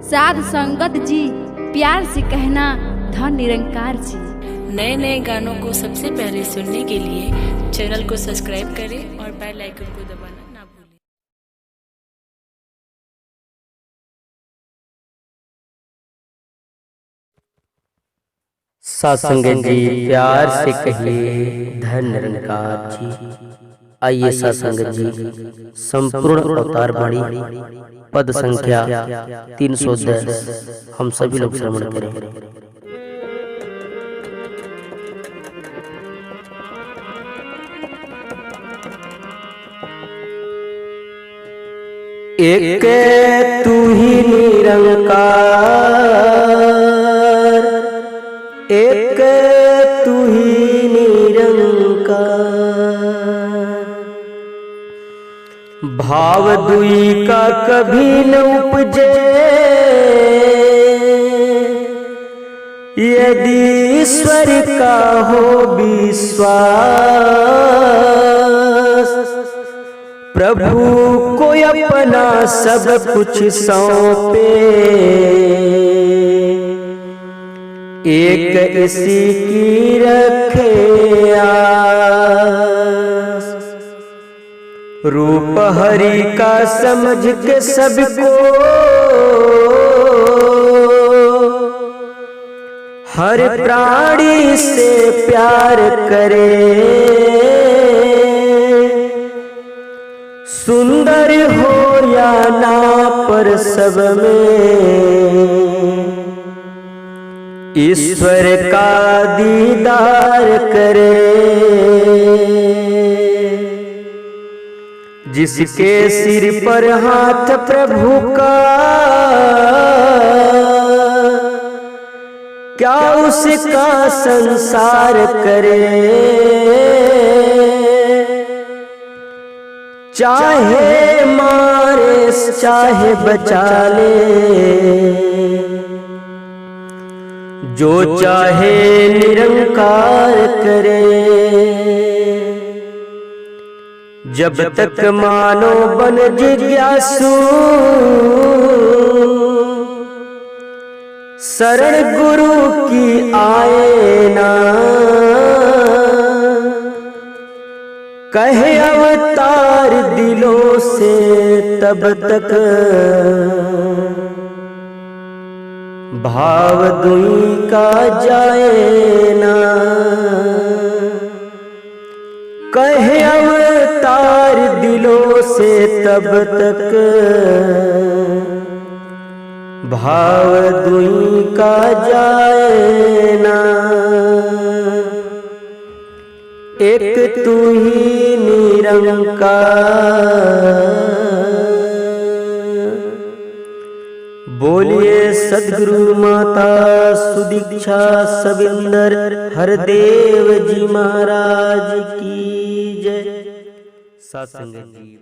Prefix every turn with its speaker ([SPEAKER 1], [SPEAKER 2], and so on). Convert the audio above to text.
[SPEAKER 1] साध संगत जी, प्यार से कहना धन निरंकार जी।
[SPEAKER 2] नए नए गानों को सबसे पहले सुनने के लिए चैनल को सब्सक्राइब करें और बेल आइकन को दबाना ना भूलें।
[SPEAKER 3] सत्संग जी प्यार से कहिए धन निरंकार जी। आइए सत्संग जी संपूर्ण अवतार बाणी पद संख्या 310 हम सभी लोग श्रवण करें। एक तू ही निरंकार, एक तू ही निरंकार, भाव दुई का कभी न उपजे, यदि ईश्वर का हो विश्वास। प्रभु को अपना सब कुछ सौंपे, एक इसी की रखे आस। रूप हरि का समझ के सबको हर प्राणी से प्यार करे। सुंदर हो या ना पर सब में ईश्वर का दीदार करे। जिसके सिर पर हाथ प्रभु का, क्या उसका संसार करे। चाहे मारे चाहे बचा ले, जो चाहे निरंकार करे। जब तक मानो बन जिज्ञासु, शरण गुरु की आए ना। कहे अवतार दिलों से तब तक, भाव दुई का जाए ना। कहे अवतार दिलों से तब तक, भाव दुई का जाए ना। एक तू ही निरंकार। बोलिए सद्गुरु माता सुदीक्षा सविंदर हरदेव जी महाराज की जय। सत्संग जी।